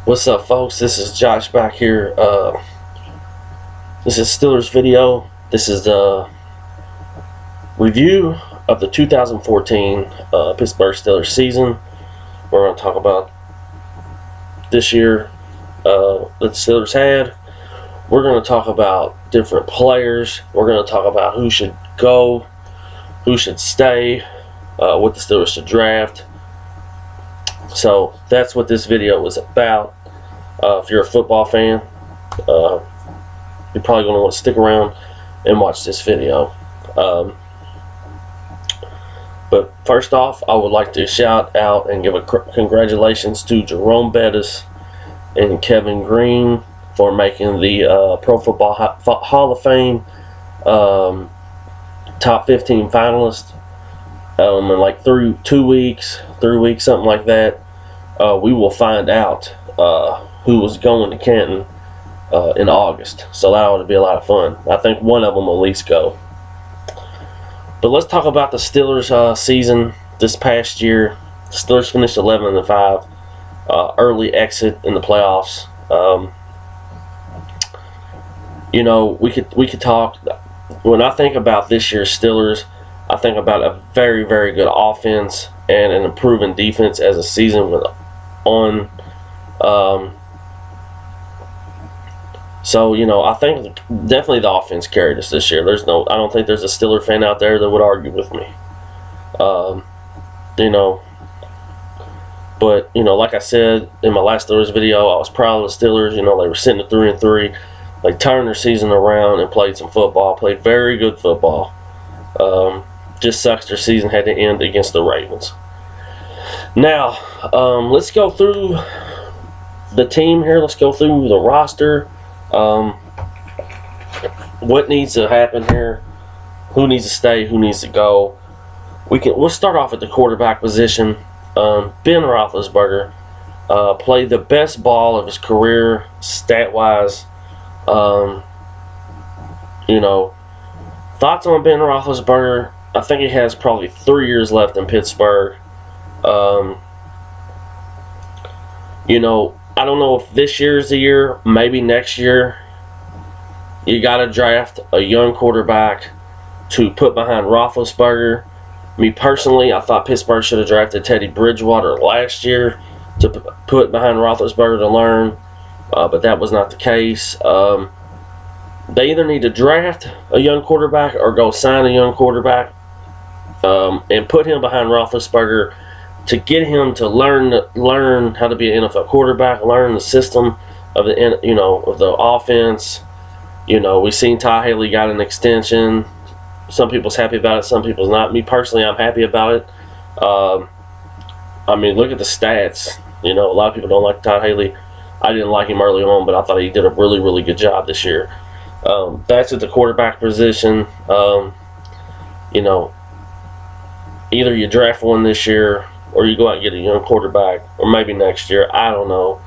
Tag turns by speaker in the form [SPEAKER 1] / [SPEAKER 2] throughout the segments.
[SPEAKER 1] What's up, folks? This is Josh back here. This is Steelers video. This is the review of the 2014 Pittsburgh Steelers season. We're going to talk about this year that the Steelers had. We're going to talk about different players. We're going to talk about who should go, who should stay, what the Steelers should draft. So that's what this video is about. If you're a football fan, you're probably going to want to stick around and watch this video. But first off, I would like to shout out and give a congratulations to Jerome Bettis and Kevin Green for making the Pro Football Hall of Fame top 15 finalists. In like 3 weeks, something like that, we will find out who was going to Canton in August. So that ought to be a lot of fun. I think one of them will at least go. But let's talk about the Steelers season this past year. The Steelers finished 11-5, early exit in the playoffs. We could talk. When I think about this year's Steelers, I think about a very, very good offense and an improving defense as the season went on. So, I think definitely the offense carried us this year. I don't think there's a Steeler fan out there that would argue with me. But, like I said in my last Steelers video, I was proud of the Steelers. They were sitting at 3-3. They turned their season around and played some football, played very good football. Just sucks their season had to end against the Ravens. Now, let's go through the team here. Let's go through the roster. What needs to happen here? Who needs to stay? Who needs to go? We'll start off at the quarterback position. Ben Roethlisberger played the best ball of his career, stat-wise. Thoughts on Ben Roethlisberger? I think he has probably 3 years left in Pittsburgh. I don't know if this year's the year, maybe next year. You got to draft a young quarterback to put behind Roethlisberger. Me personally, I thought Pittsburgh should have drafted Teddy Bridgewater last year to put behind Roethlisberger to learn, but that was not the case. They either need to draft a young quarterback or go sign a young quarterback and put him behind Roethlisberger to get him to learn how to be an NFL quarterback, learn the system of the offense. We've seen Ty Haley got an extension. Some people's happy about it, some people's not. Me personally, I'm happy about it. Look at the stats. A lot of people don't like Todd Haley. I didn't like him early on, but I thought he did a really, really good job this year. That's at the quarterback position. Either you draft one this year or you go out and get a young quarterback, or maybe next year. I don't know.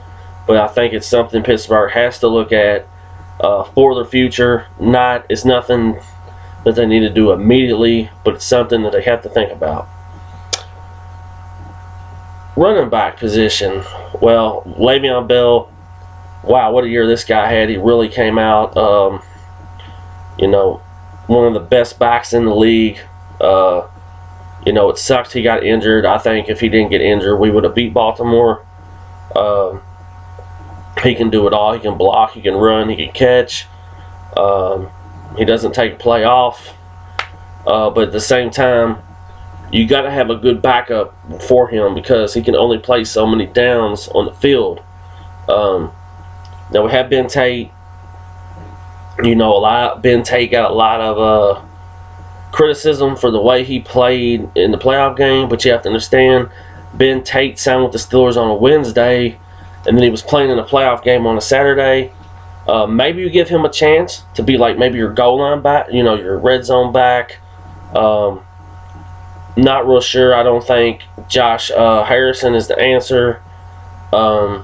[SPEAKER 1] But I think it's something Pittsburgh has to look at for the future. It's nothing that they need to do immediately, but it's something that they have to think about. Running back position. Well, Le'Veon Bell, wow, what a year this guy had. He really came out, one of the best backs in the league. It sucked he got injured. I think if he didn't get injured, we would have beat Baltimore. He can do it all. He can block, he can run, he can catch. He doesn't take a play off. But at the same time, you got to have a good backup for him because he can only play so many downs on the field. Now we have Ben Tate. Ben Tate got a lot of criticism for the way he played in the playoff game, but you have to understand, Ben Tate signed with the Steelers on a Wednesday, and then he was playing in a playoff game on a Saturday. Maybe you give him a chance to be like maybe your goal line back, your red zone back. Not real sure. I don't think Josh Harrison is the answer. I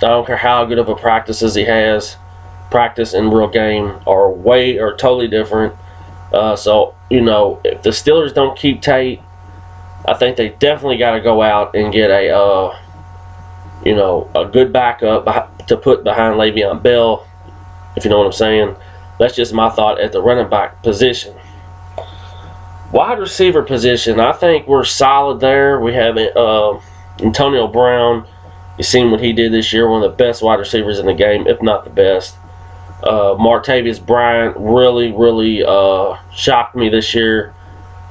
[SPEAKER 1] don't care how good of a practices he has. Practice and real game are totally different. So if the Steelers don't keep Tate, I think they definitely got to go out and get a a good backup to put behind Le'Veon Bell, if you know what I'm saying. That's just my thought at the running back position. Wide receiver position, I think we're solid there. We have Antonio Brown. You've seen what he did this year, one of the best wide receivers in the game, if not the best. Martavis Bryant really shocked me this year.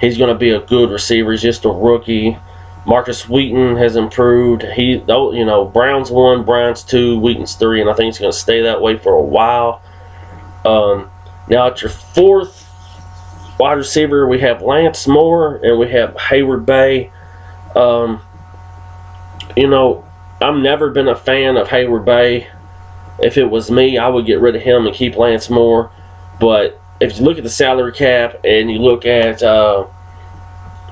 [SPEAKER 1] He's going to be a good receiver. He's just a rookie. Marcus Wheaton has improved. Brown's 1, Bryant's 2, Wheaton's 3, and I think it's going to stay that way for a while. Now at your fourth wide receiver, we have Lance Moore and we have Hayward Bay. I've never been a fan of Hayward Bay. If it was me, I would get rid of him and keep Lance Moore. But if you look at the salary cap and you look at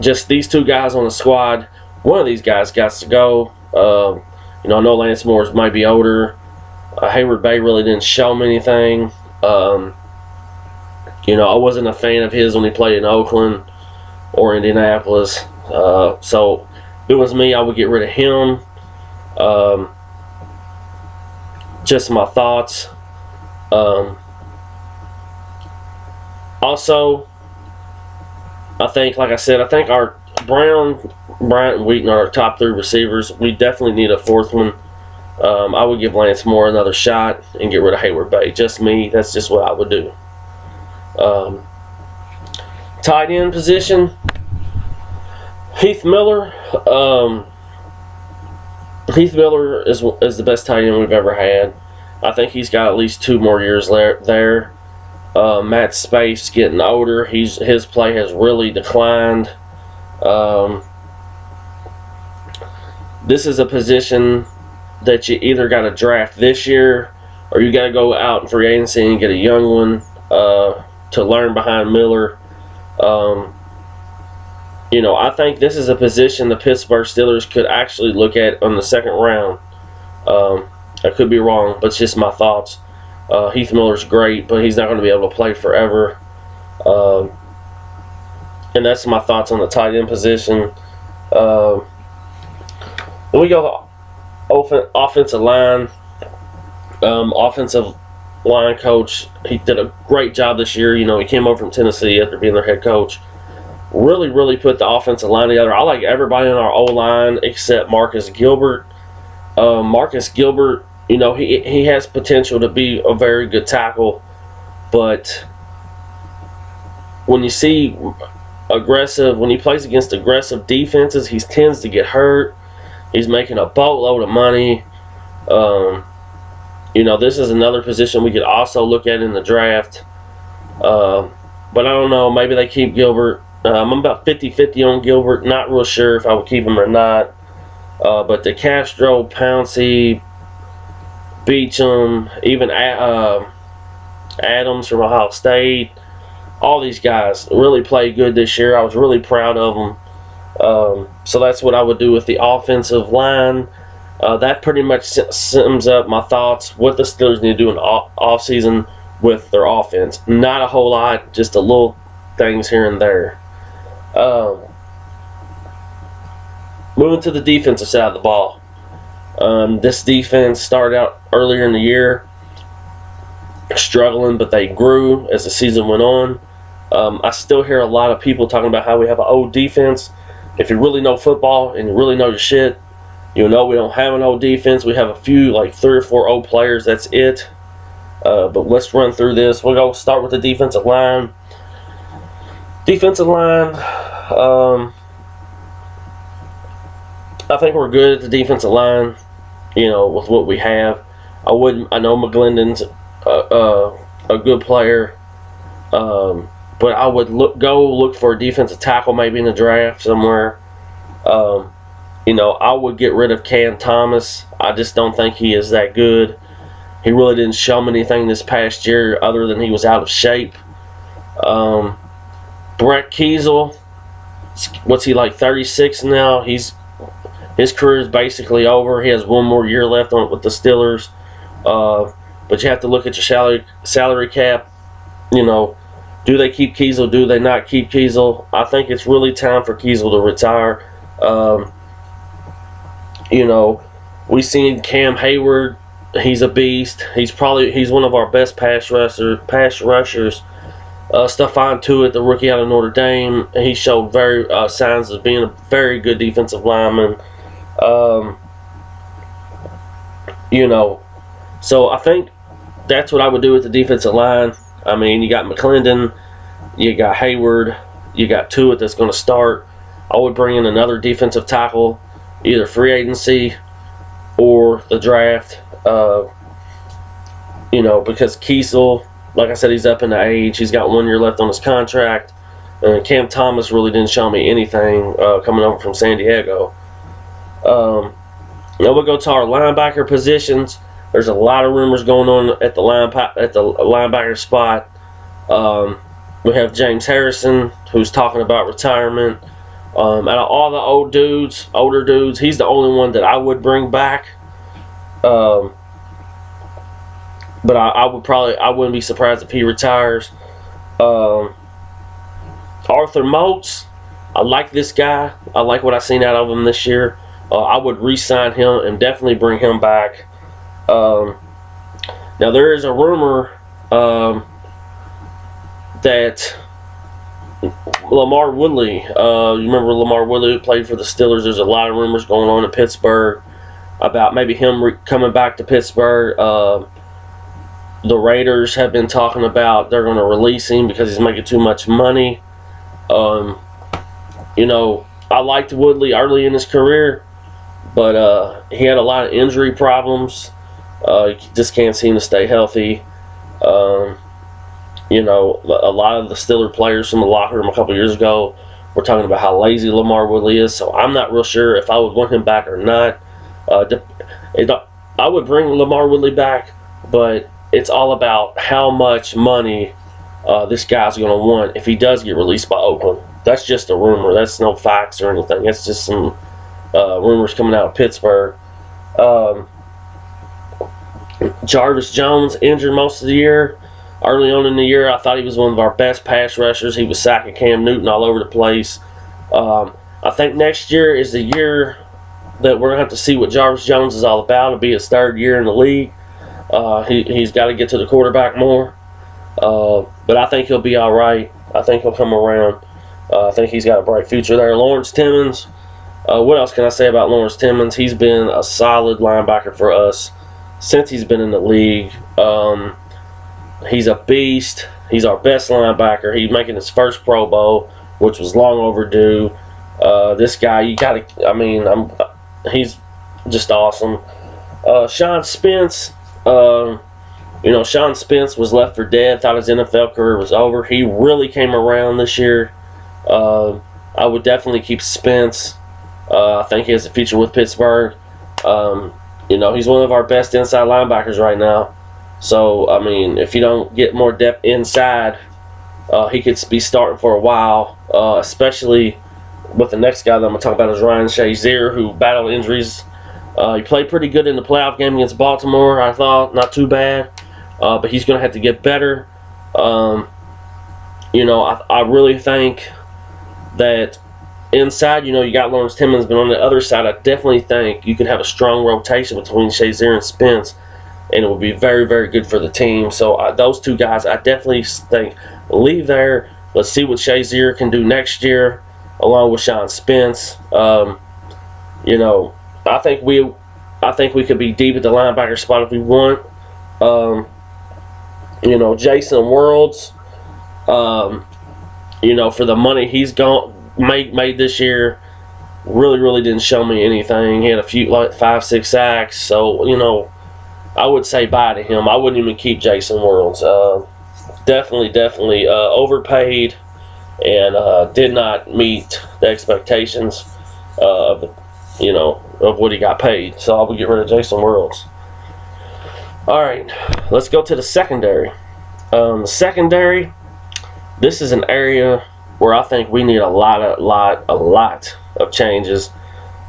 [SPEAKER 1] just these two guys on the squad, one of these guys got to go. I know Lance Moore might be older. Hayward Bay really didn't show me anything. I wasn't a fan of his when he played in Oakland or Indianapolis. So if it was me, I would get rid of him. Just my thoughts. Also, I think our Brown, Bryant, and Wheaton are our top 3 receivers. We definitely need a fourth one. I would give Lance Moore another shot and get rid of Hayward Bay. Just me. That's just what I would do. Tight end position. Heath Miller. Heath Miller is the best tight end we've ever had. I think he's got at least 2 more years there. Matt Spaeth's getting older. His play has really declined. This is a position that you either got to draft this year or you got to go out in free agency and get a young one to learn behind Miller. I think this is a position the Pittsburgh Steelers could actually look at on the second round. I could be wrong, but it's just my thoughts. Heath Miller's great, but he's not going to be able to play forever. And that's my thoughts on the tight end position. Then we go to offensive line. Offensive line coach, he did a great job this year. He came over from Tennessee after being their head coach. Really put the offensive line together. I like everybody in our O-line except Marcus Gilbert. Marcus Gilbert, he has potential to be a very good tackle, but when you see when he plays against aggressive defenses, he tends to get hurt. He's making a boatload of money. This is another position we could also look at in the draft. But I don't know. Maybe they keep Gilbert. I'm about 50-50 on Gilbert. Not real sure if I would keep him or not. But the Castro, Pouncey, Beecham, even Adams from Ohio State, all these guys really played good this year. I was really proud of them. So that's what I would do with the offensive line. That pretty much sums up my thoughts. What the Steelers need to do in offseason with their offense. Not a whole lot, just a little things here and there. Moving to the defensive side of the ball. This defense started out earlier in the year struggling, but they grew as the season went on. I still hear a lot of people talking about how we have an old defense. If you really know football and you really know your shit, we don't have an old defense. We have a few, like 3 or 4 old players. That's it. But let's run through this. We'll go start with the defensive line. Defensive line, I think we're good at the defensive line, with what we have. I know McGlendon's a good player, but I would look for a defensive tackle maybe in the draft somewhere. I would get rid of Cam Thomas. I just don't think he is that good. He really didn't show me anything this past year other than he was out of shape. Brett Keisel, what's he, like 36 now? His career is basically over. He has 1 more year left on with the Steelers. But you have to look at your salary cap. Do they keep Keisel? Do they not keep Keisel? I think it's really time for Keisel to retire. We seen Cam Hayward. He's a beast. He's one of our best pass rushers. Stephon Tuitt, the rookie out of Notre Dame, he showed very signs of being a very good defensive lineman. You know, so I think that's what I would do with the defensive line. I mean, you got McClendon, you got Hayward, you got Tuitt that's going to start. I would bring in another defensive tackle, either free agency or the draft. You know, because Kiesel, like I said, he's up in the age. He's got 1 year left on his contract. And Cam Thomas really didn't show me anything coming over from San Diego. Now we'll go to our linebacker positions. There's a lot of rumors going on at the linebacker spot. We have James Harrison, who's talking about retirement. Out of all the older dudes, he's the only one that I would bring back. But I wouldn't be surprised if he retires. Arthur Moats, I like this guy. I like what I've seen out of him this year. I would re-sign him and definitely bring him back. Now there is a rumor that LaMarr Woodley, you remember LaMarr Woodley who played for the Steelers? There's a lot of rumors going on in Pittsburgh about maybe him coming back to Pittsburgh. The Raiders have been talking about they're going to release him because he's making too much money. You know, I liked Woodley early in his career, but he had a lot of injury problems. He just can't seem to stay healthy. You know, a lot of the Steeler players from the locker room a couple years ago were talking about how lazy LaMarr Woodley is, so I'm not real sure if I would want him back or not. I would bring LaMarr Woodley back, but it's all about how much money this guy's going to want if he does get released by Oakland. That's just a rumor. That's no facts or anything. That's just some rumors coming out of Pittsburgh. Jarvis Jones injured most of the year. Early on in the year, I thought he was one of our best pass rushers. He was sacking Cam Newton all over the place. I think next year is the year that we're going to have to see what Jarvis Jones is all about. It'll be his 3rd year in the league. He's got to get to the quarterback more. But I think he'll be all right. I think he'll come around. I think he's got a bright future there. Lawrence Timmons. What else can I say about Lawrence Timmons? He's been a solid linebacker for us since he's been in the league. He's a beast. He's our best linebacker. He's making his first Pro Bowl, which was long overdue. This guy, he's just awesome. Sean Spence. Sean Spence was left for dead. Thought his NFL career was over. He really came around this year. I would definitely keep Spence. I think he has a future with Pittsburgh. He's one of our best inside linebackers right now. So, I mean, if you don't get more depth inside, he could be starting for a while, especially with the next guy that I'm going to talk about is Ryan Shazier, who battled injuries. He played pretty good in the playoff game against Baltimore, I thought. Not too bad. But he's going to have to get better. I really think that inside, you got Lawrence Timmons, but on the other side, I definitely think you can have a strong rotation between Shazier and Spence, and it would be very, very good for the team. So those two guys, I definitely think leave there. Let's see what Shazier can do next year, along with Sean Spence. I think we could be deep at the linebacker spot if we want. Jason Worlds. For the money he's made this year, really didn't show me anything. He had a few 5-6 sacks. So I would say bye to him. I wouldn't even keep Jason Worlds. Definitely overpaid and did not meet the expectations of what he got paid. So I would get rid of Jason Worlds. All right, let's go to the secondary. The secondary, this is an area where I think we need a lot of changes.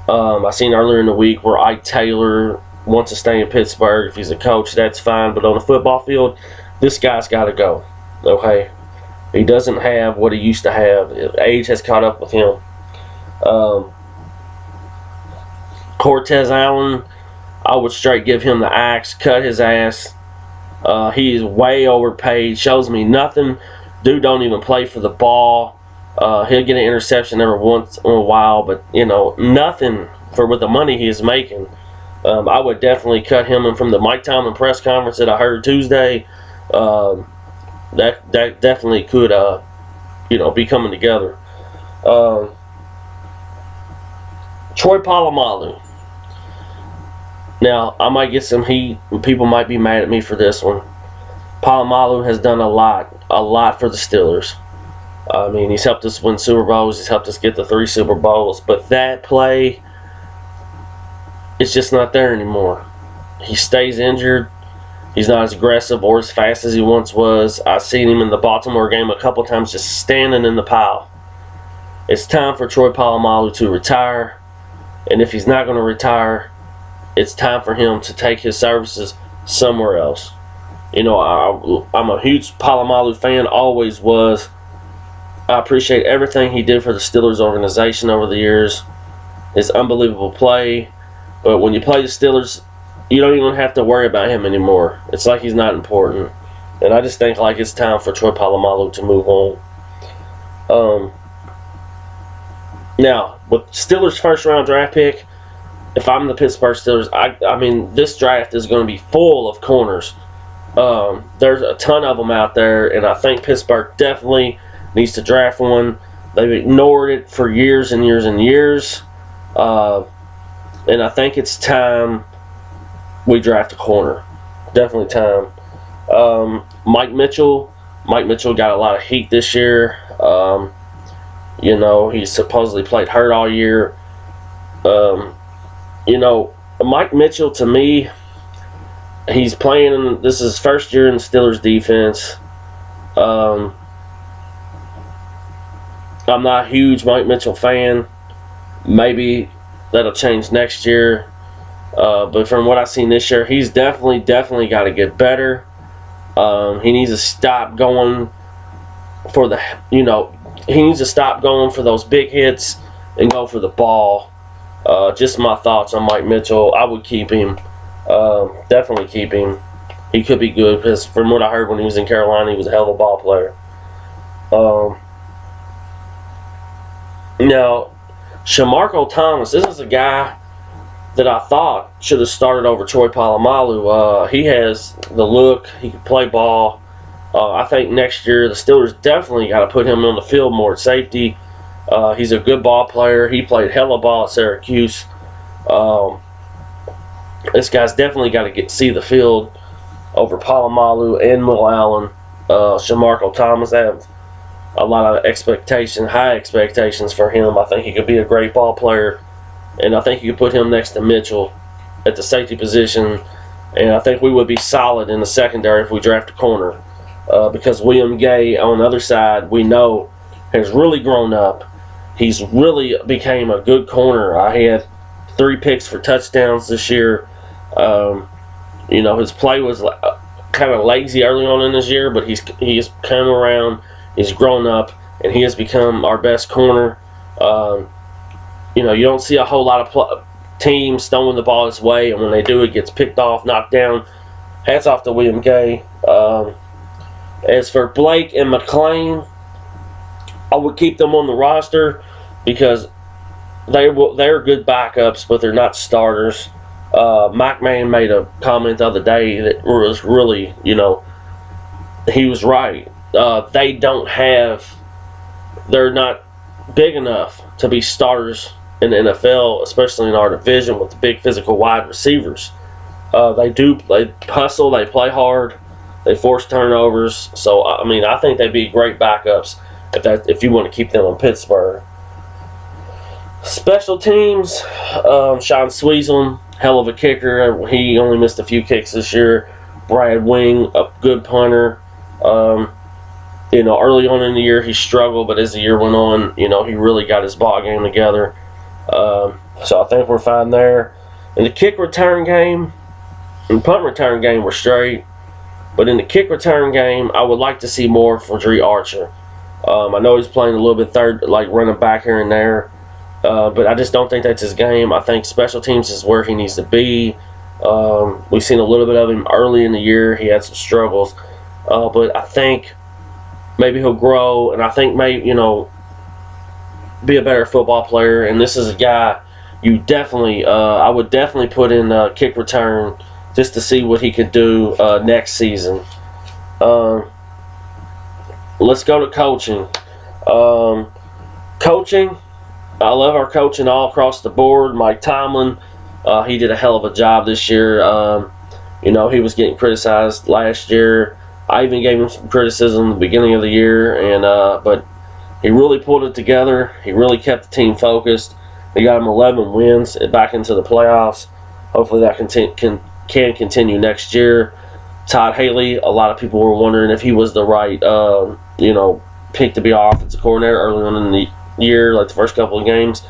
[SPEAKER 1] I seen earlier in the week where Ike Taylor wants to stay in Pittsburgh. If he's a coach, that's fine. But on the football field, this guy's got to go. Okay, he doesn't have what he used to have. Age has caught up with him. Cortez Allen, I would straight give him the axe, cut his ass. He is way overpaid. Shows me nothing. Dude don't even play for the ball. He'll get an interception every once in a while, but nothing for with the money he is making. I would definitely cut him. And from the Mike Tomlin press conference that I heard Tuesday, that definitely could be coming together. Troy Polamalu. Now, I might get some heat, and people might be mad at me for this one. Polamalu has done a lot for the Steelers. I mean, he's helped us win Super Bowls. He's helped us get the 3 Super Bowls. But that play, it's just not there anymore. He stays injured. He's not as aggressive or as fast as he once was. I've seen him in the Baltimore game a couple times just standing in the pile. It's time for Troy Polamalu to retire. And if he's not going to retire, it's time for him to take his services somewhere else. I'm a huge Polamalu fan, always was. I appreciate everything he did for the Steelers organization over the years. His unbelievable play. But when you play the Steelers, you don't even have to worry about him anymore. It's like he's not important. And I just think like it's time for Troy Polamalu to move on. Now, with Steelers' first-round draft pick, if I'm the Pittsburgh Steelers, I mean, this draft is going to be full of corners. There's a ton of them out there, and I think Pittsburgh definitely needs to draft one. They've ignored it for years and years and years. And I think it's time we draft a corner. Definitely time. Mike Mitchell. Mike Mitchell got a lot of heat this year. He supposedly played hurt all year. Mike Mitchell, to me, he's playing, this is his first year in the Steelers defense. I'm not a huge Mike Mitchell fan. Maybe that'll change next year. But from what I've seen this year, he's definitely got to get better. He needs to stop going for those big hits and go for the ball. Just my thoughts on Mike Mitchell. I would keep him. Definitely keep him. He could be good because from what I heard when he was in Carolina, he was a hell of a ball player. Now, Shamarko Thomas, this is a guy that I thought should have started over Troy Polamalu. He has the look. He can play ball. I think next year the Steelers definitely got to put him on the field more at safety. He's a good ball player. He played hella ball at Syracuse. This guy's definitely got to see the field over Polamalu and Will Allen. Shamarko Thomas, I have a lot of high expectations for him. I think he could be a great ball player, and I think you could put him next to Mitchell at the safety position, and I think we would be solid in the secondary if we draft a corner, because William Gay on the other side, we know, has really grown up. He's really became a good corner. He had 3 picks for touchdowns this year. His play was kind of lazy early on in this year, but he's come around. He's grown up, and he has become our best corner. You don't see a whole lot of teams throwing the ball his way, and when they do, it gets picked off, knocked down. Hats off to William Gay. As for Blake and McClain, I would keep them on the roster because they're good backups, but they're not starters. Mike Mann made a comment the other day that was really, he was right. They're not big enough to be starters in the NFL, especially in our division with the big physical wide receivers. They hustle, they play hard, they force turnovers. So, I think they'd be great backups if you want to keep them in Pittsburgh. Special teams, Sean Sweezlin, hell of a kicker. He only missed a few kicks this year. Brad Wing, a good punter. Early on in the year he struggled, but as the year went on, he really got his ball game together. So I think we're fine there. In the kick return game and punt return game, we're straight. But in the kick return game, I would like to see more from Dre Archer. I know he's playing a little bit third, like running back here and there. But I just don't think that's his game. I think special teams is where he needs to be. We've seen a little bit of him early in the year. He had some struggles, but I think maybe he'll grow, and I think maybe be a better football player. And this is a guy you definitely, I would definitely put in kick return just to see what he could do next season. Let's go to coaching. Coaching, I love our coaching all across the board. Mike Tomlin, he did a hell of a job this year. He was getting criticized last year. I even gave him some criticism at the beginning of the year, and but he really pulled it together. He really kept the team focused. They got him 11 wins back into the playoffs. Hopefully that can continue next year. Todd Haley, a lot of people were wondering if he was the right pick to be our offensive coordinator early on in the year, like the first couple of games.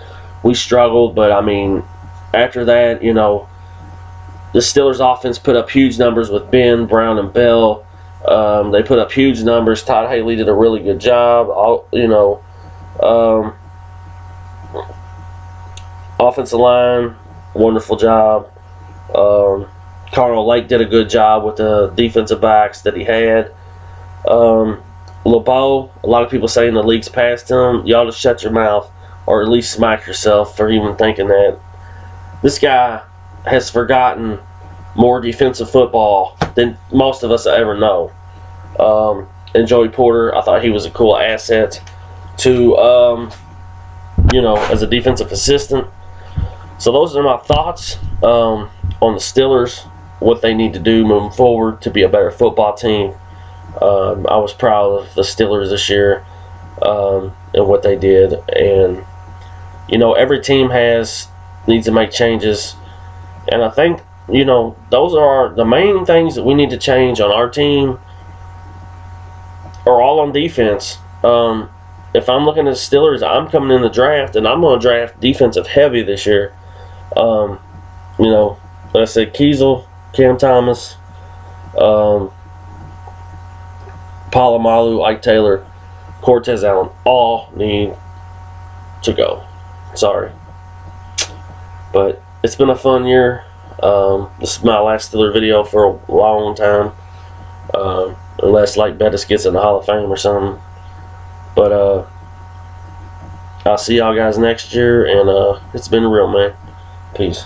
[SPEAKER 1] We struggled, but I mean, after that, the Steelers offense put up huge numbers with Ben, Brown, and Bell. They put up huge numbers. Todd Haley did a really good job. Offensive line, wonderful job. Carl Lake did a good job with the defensive backs that he had. LeBeau, a lot of people saying the league's past him. Y'all just shut your mouth, or at least smack yourself for even thinking that. This guy has forgotten more defensive football than most of us ever know. And Joey Porter, I thought he was a cool asset to, as a defensive assistant. So those are my thoughts on the Steelers, what they need to do moving forward to be a better football team. I was proud of the Steelers this year and what they did. And, every team needs to make changes. And I think, those are the main things that we need to change on our team are all on defense. If I'm looking at the Steelers, I'm coming in the draft, and I'm going to draft defensive heavy this year. Like I said, Kiesel, Cam Thomas, Palomalu, Ike Taylor, Cortez Allen, all need to go. Sorry. But it's been a fun year. This is my last Steeler video for a long time. Unless like Bettis gets in the Hall of Fame or something. But I'll see y'all guys next year, and it's been real, man. Peace.